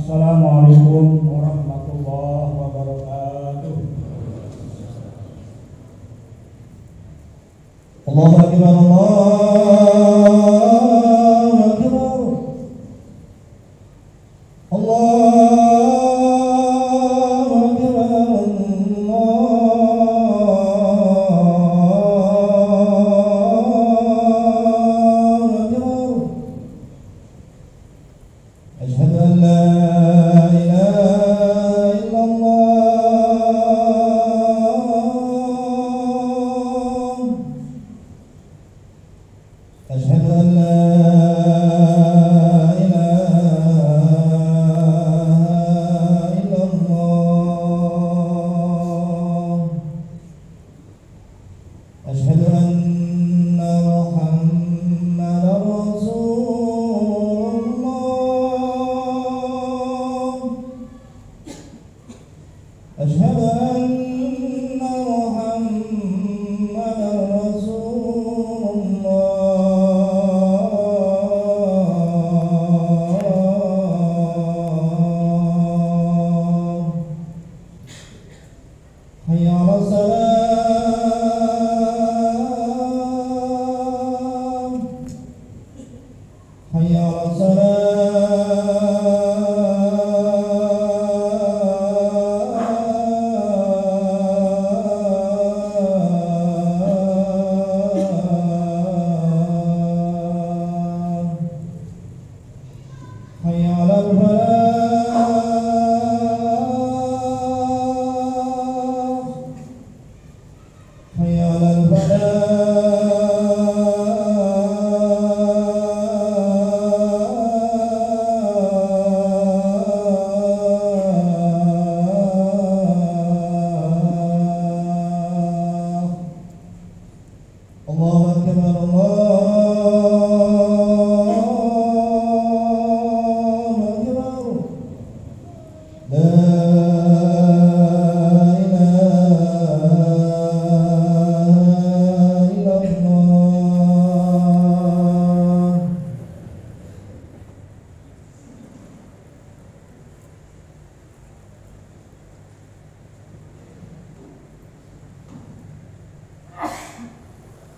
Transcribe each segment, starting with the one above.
Assalamualaikum warahmatullahi wabarakatuh. Allahu akbar, Allahu akbar. Allahu akbar, Allahu akbar. Asyhadu an la ilaha illallah. Asyhadu an la أشهد أن محمدا رسول الله. أشهد أن محمدا رسول الله. حي على الصلاة. حي على الصلاة. حي على الفلاح. حي على الفلاح. Allahu akbar, Allahu akbar. La ilaha illallah.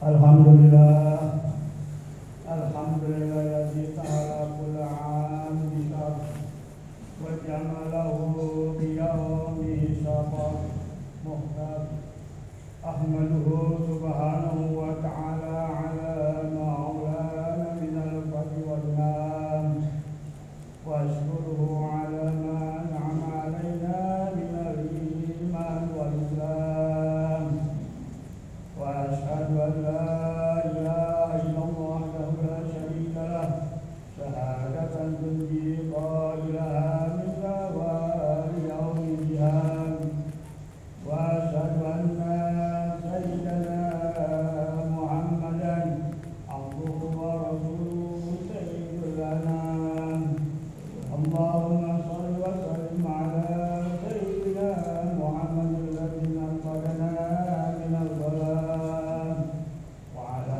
Alhamdulillah, alhamdulillahilladzi ta'ala kulla 'am bi syarr wa ja'alahu bi yawmi syafar muhtab. Ahmaduhu subhanahu wa ta'ala ala ma'ulana minal fadli wal nam, wa ashkuruhu ala ma an'ama alaina minal iman wal islam. وأشهد أن لا إله إلا الله وحده لا شريك له شهادة تنجي قائلها من زوال يوم الجهاد. وأشهد أن سيدنا محمدا عبده ورسوله سيد الأنام. اللهم صل وسلم على سيدنا محمد الذي نقلنا من الضلال وعلى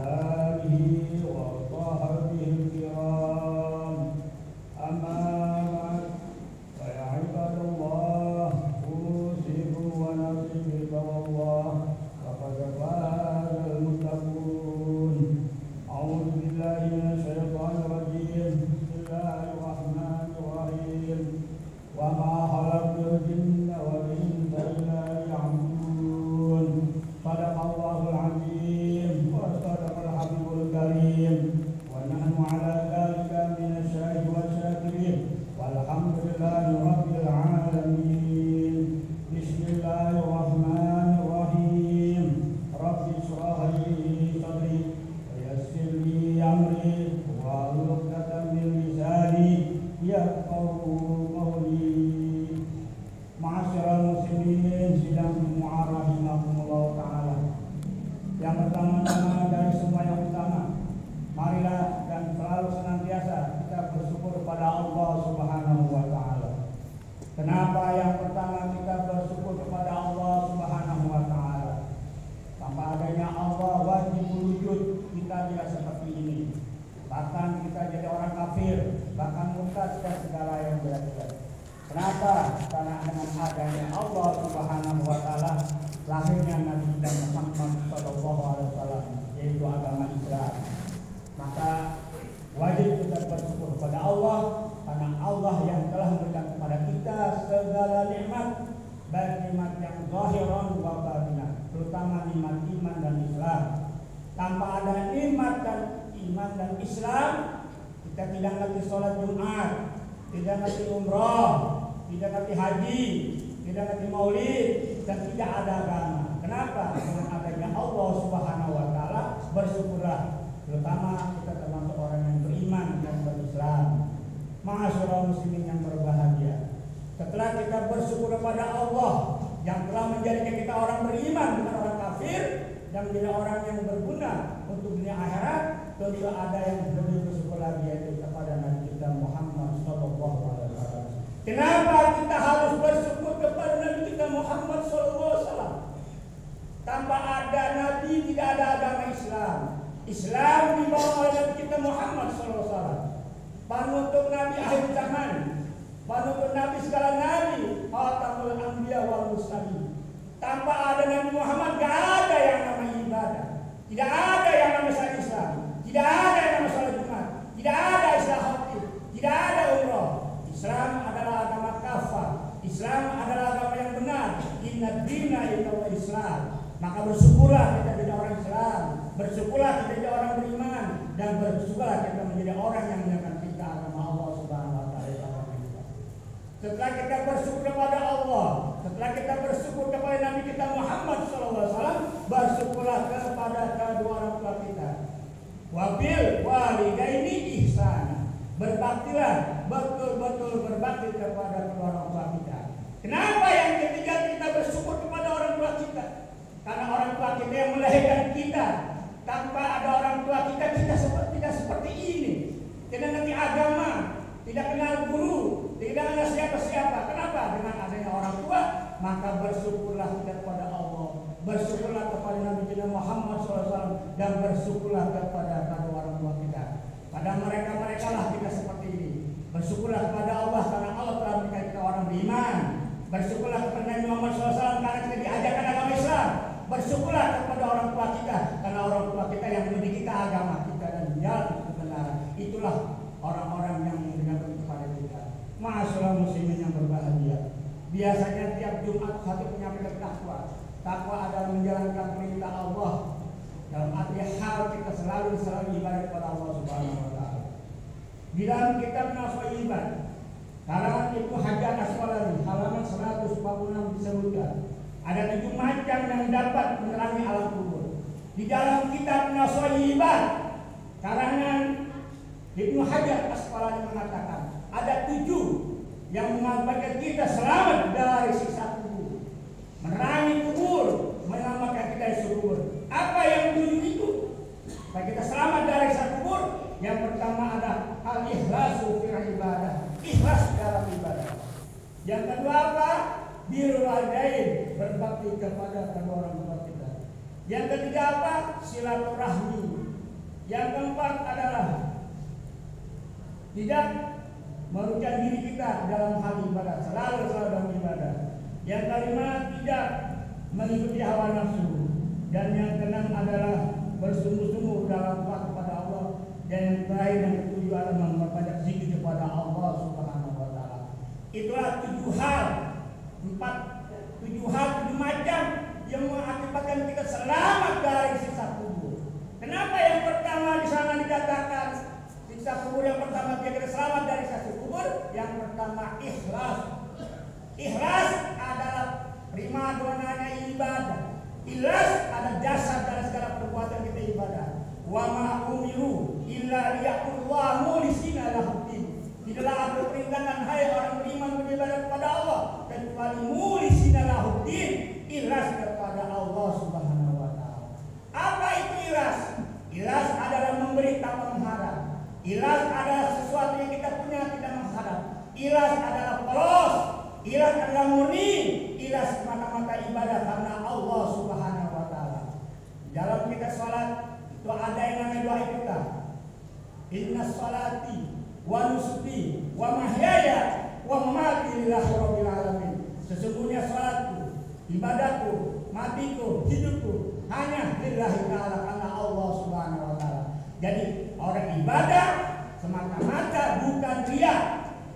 آله وصحبه الكرام. أما بعد، فيا عباد الله، أوصيكم ونفسي بتقوى الله، فقد فاز المتقون. أعوذ بالله من الشيطان الرجيم. بسم الله الرحمن الرحيم. وما خلقت الجن والإنس إلا ليعبدون. صدق الله العظيم وصدق الحبيب الكريم، ونحن على ذلك من الشاهد والشاكرين، والحمد لله رب العالمين. بسم الله الرحمن الرحيم. رب اشرح لي صدري ويسر لي أمري واحلل عقدة من لساني يفقهوا قولي. Ma'asyiral muslimin sidang Jumu'ah rahimahumullah ta'ala. Yang pertama-tama dari semua yang utama, marilah dan selalu senantiasa kita bersyukur kepada Allah Subhanahu wa ta'ala. Kenapa yang pertama kita bersyukur kepada Allah Subhanahu wa ta'ala? Tanpa adanya Allah wajib wujud kita tidak seperti ini. Bahkan kita jadi orang kafir, bahkan murtad dan segala yang berat-berat. Kenapa? Karena dengan adanya Allah Subhanahu wa taala lahirnya Nabi kita Muhammad sallallahu alaihi wasallam, yaitu agama Islam. Maka wajib kita bersyukur kepada Allah karena Allah yang telah memberikan kepada kita segala nikmat, baik nikmat yang zahiran wa batinan, terutama nikmat iman dan Islam. Tanpa ada nikmat dan iman dan Islam, kita tidak ngerti sholat Jumat, tidak ngerti umroh, tidak ngerti haji, tidak ngerti maulid, dan tidak ada agama. Kenapa? Dengan adanya Allah Subhanahu wa taala, bersyukurlah. Terutama kita termasuk orang yang beriman dan berislam. Ma'asyiral muslimin yang berbahagia. Setelah kita bersyukur kepada Allah yang telah menjadikan kita orang beriman, bukan orang kafir, dan menjadi orang yang berguna untuk dunia akhirat, tentu ada yang lebih bersyukur lagi, yaitu kepada Nabi kita Muhammad sallallahu alaihi wasallam. Kenapa kita harus bersyukur kepada Nabi kita Muhammad sallallahu alaihi wasallam? Tanpa ada Nabi tidak ada agama Islam. Islam dibawa oleh Nabi kita Muhammad sallallahu alaihi wasallam. Panutan Nabi akhir zaman, panutan Nabi segala nabi, khatamul anbiya wal mursalin. Tanpa ada Nabi Muhammad tidak ada yang namanya ibadah, tidak ada yang namanya salat Islam, tidak ada yang namanya salat Jumat, tidak ada istilah khatib, tidak ada umroh. Islam adalah agama kafah. Islam adalah agama yang benar. Inna dina illa Islam. Maka bersyukurlah kita jadi orang Islam, bersyukurlah kita jadi orang beriman, dan bersyukurlah kita menjadi orang yang menjalankan perintah agama Allah Subhanahu wa taala. Setelah kita bersyukur kepada Allah, setelah kita bersyukur kepada Nabi kita Muhammad SAW, bersyukurlah kepada kedua orang tua kita. Wabil walidaini ihsana. Berbaktilah, betul-betul berbakti kepada kedua orang tua kita. Kenapa yang ketiga kita bersyukur kepada orang tua kita? Karena orang tua kita yang melahirkan kita. Tanpa ada orang tua kita tidak seperti ini. Tidak ngerti agama, tidak kenal guru, tidak kenal siapa-siapa. Kenapa? Dengan adanya orang tua, maka bersyukurlah kita kepada Allah, bersyukurlah kepada Nabi kita Muhammad SAW, dan bersyukurlah kepada kedua orang tua kita. Pada mereka lah kita seperti ini. Bersyukurlah kepada Allah karena Allah telah memberikan kita orang beriman. Bersyukurlah kepada Nabi Muhammad SAW karena kita diajarkan agama Islam. Bersyukurlah kepada orang tua kita karena orang tua kita yang mendidik kita agama kita dan jalan kebenaran. Itulah orang-orang yang memberikan kepada kita. Ma'asyiral muslimin yang berbahagia. Biasanya tiap Jumat satu menyampaikan takwa. Takwa adalah menjalankan perintah Allah. Dalam arti hal kita selalu ibadah kepada Allah Subhanahu wa taala. Di dalam kitab Nafsul Ibad, karangan Ibnu Hajar Asqalani, halaman 146 disebutkan, ada 7 macam yang dapat menerangi alam kubur. Di dalam kitab Nafsul Ibad, karangan Ibnu Hajar Asqalani mengatakan, ada 7 yang mengabarkan kita selamat dari siksa kubur. Menerangi kubur, menyelamatkan kita dari kubur. Apa yang 7 itu? Supaya kita selamat dari siksa kubur. Yang pertama ada al-ikhlasu fil ibadah, ikhlas dalam ibadah. Yang kedua apa? Birrul walidain, berbakti kepada kedua orang tua kita. Yang ketiga apa? Silaturahmi. Yang keempat adalah tidak merugikan diri kita dalam hal ibadah, selalu dalam ibadah. Yang kelima tidak mengikuti hawa nafsu. Dan yang keenam adalah bersungguh-sungguh dalam taat kepada Allah. Dan yang terakhir yang ketujuh adalah memperbanyak zikir kepada Allah Subhanahu wa taala. Itulah 7 hal, 7 macam yang mengakibatkan kita selamat dari siksa kubur. Kenapa yang pertama di sana dikatakan siksa kubur yang pertama kita selamat dari siksa kubur? Yang pertama ikhlas. Ikhlas adalah prima donanya ibadah. Ikhlas ada dasar dari segala perbuatan kita ibadah. Wa ma umiru illa liya'budullaha mukhlisina lahu-d-din. Tidaklah aku perintahkan hai orang beriman beribadah kepada Allah kecuali mukhlisina lahu-d-din, ikhlas kepada Allah Subhanahu wa taala. Apa itu ikhlas? Ikhlas adalah memberi tanpa mengharap. Ikhlas adalah sesuatu yang kita punya tidak mengharap. Ikhlas adalah polos. Ikhlas adalah murni. Ikhlas semata-mata ibadah karena Allah Subhanahu wa taala. Dalam kita salat itu ada yang namanya doa iftitah. Inna salati wa nusuki wa mahyaya wa mamati lillahi rabbil alamin. Sesungguhnya salatku, ibadahku, matiku, hidupku hanya lillahi ta'ala, karena Allah Subhanahu wa ta'ala. Jadi orang ibadah semata-mata bukan ria,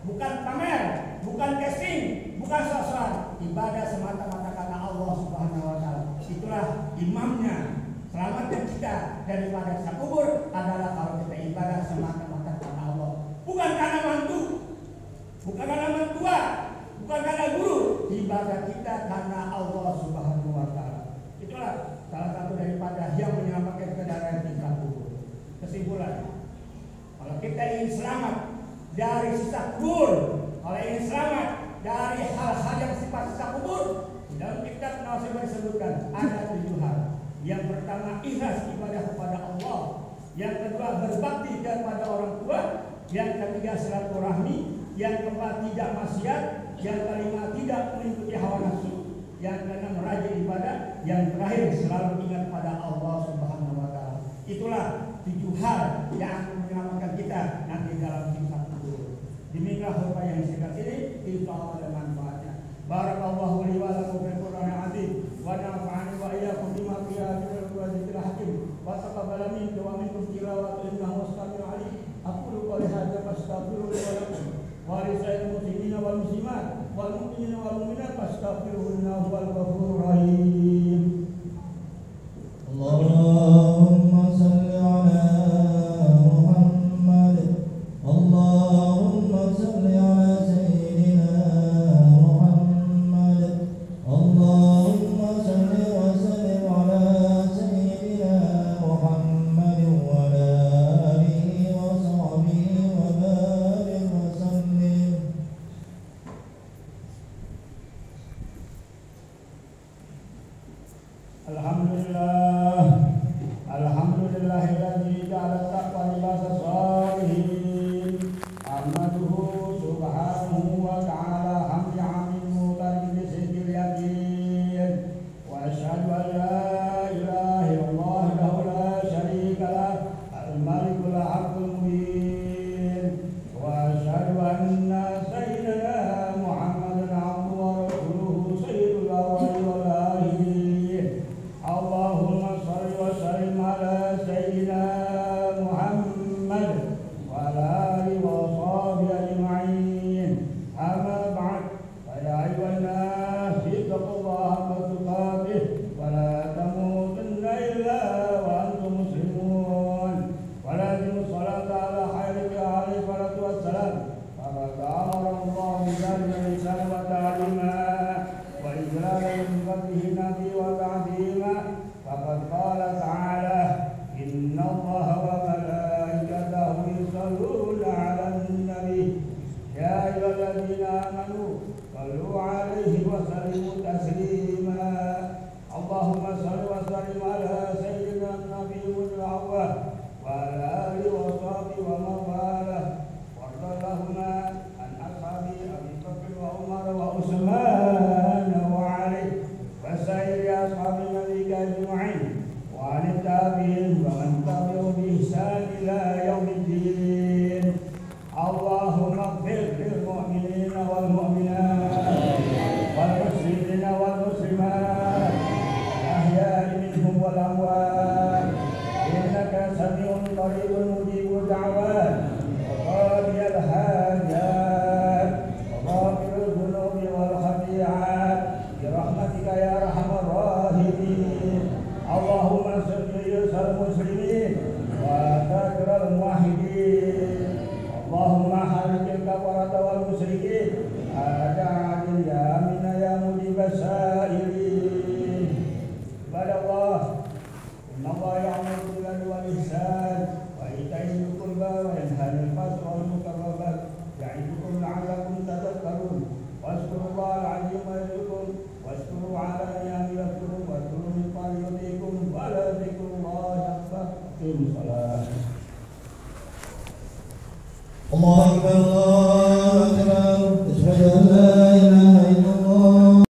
bukan pamer, bukan casing, bukan sosokan. Ibadah semata-mata karena Allah Subhanahu wa ta'ala. Itulah imamnya. Selamatkan kita daripada siksa kubur adalah kalau kita ibadah semata-mata karena Allah. Bukan karena mantu, bukan karena mentua, bukan karena guru. Ibadah kita karena Allah Subhanahu wa ta'ala. Itulah salah satu daripada yang menyelamatkan kita dari siksa kubur. Kesimpulan, kalau kita ingin selamat dari siksa kubur, kalau ingin selamat dari hal-hal yang sifat siksa kubur, dalam kitab Nasibah disebutkan ada 7 hal. Yang pertama, ikhlas ibadah kepada Allah. Yang kedua, berbakti kepada orang tua. Yang ketiga, silaturahmi. Yang keempat, tidak maksiat. Yang kelima, tidak mengikuti hawa nafsu. Yang keenam, rajin ibadah. Yang terakhir, selalu ingat pada Allah Subhanahu wa ta'ala. Itulah 7 hal yang akan menyelamatkan kita nanti dalam siksa kubur. Demikianlah khutbah yang singkat ini, insya Allah ada manfaatnya. Barakallahu li wa lakum fil Qur'anil azim wa nafa'ani wa iyyakum bima fihi min al-ayatil hakim wa taqabbala minni wa minkum tilawatan innahu sami'un 'alim. Aqulu qawli hadza fastaghfiru li wa lakum wa li sa'iril muslimina wal muslimat wal mu'minina wal mu'minat fastaghfiruhu innahu huwal ghafurur rahim. Allahumma salli ala Muhammad. Allahumma salli ala sayyidina Allahumma salli wa sallim ala sayyidina Muhammad wa ala alihi wa sahbihi wa barik wa sallim. Alhamdulillah, alhamdulillahilladzi ja'ala taqwa libasa shalihin. Ahmaduhu subhanahu wa ta'ala hamdi 'amin muqaddim bisidqil yakin. Wa asyhadu an la ilaha illallah wahdahu la syarika lah, al-malikul haqqul mubin. Wa asyhadu anna sayyidana Muhammadan 'abduhu wa rasuluhu sayyidul awwalin wal akhirin. Allahumma shalli wa sallim ala sayyidina Muhammad wa ala alihi wa sahbihi ajma'in. Amma ba'd, fa ya ayyuhan nas ittaqullaha haqqa tuqatih wa la tamutunna illa wa antum muslimun. Wa lazimu sholata ala khairika alaihi salatu wassalam. Faqad amara Allah bi dhalika risalah wa ta'lima wa ijlalan min fadlihi nabi wa ta'zima. Faqad qala ta'ala inna Allah wa malaikatahu yusalluna 'alan nabi ya ayyuhalladzina amanu sallu 'alaihi wa sallimu taslima. Allahumma salli wa sallim ala sayyidina Nabiyyil awwal wa ala alihi wa sahbihi wa man walah. Warda lahuma an ashabi Abi Bakr wa Umar wa Utsman wa Ali wa sayyidi ashabi nabiyika ajma'in wa an tabi'in wa man tabi'ahum bi ihsan ila yaumiddin. Allahumma ighfir lil mu'minina wal mu'minat wal muslimina wal muslimat ahya'i minhum wal amwat innaka sami'un qaribun mujibud da'wat wa qadiyal hajat wa ghafirudz dzunubi wal khati'at bi rahmatika ya arhamar rahimin. Allahumma salli al muslimin wa takral muwahhidin. Allahumma harikil kafarata wal musyrikin ada'adil ya amina ya mujibas sa'ilin. Ibadallah, inna Allah ya'muru bil 'adli wal ihsan wa ita'i dzil qurba wa yanha 'anil fahsya'i wal munkari wal baghi ya'idukum la'allakum tadhakkarun. Wazkurullaha al-'azim yadhkurkum wazkuru 'ala ni'amihi yadhkurkum wadhkuru min fadlikum wa la dzikrullahi akbar. Allahu akbar.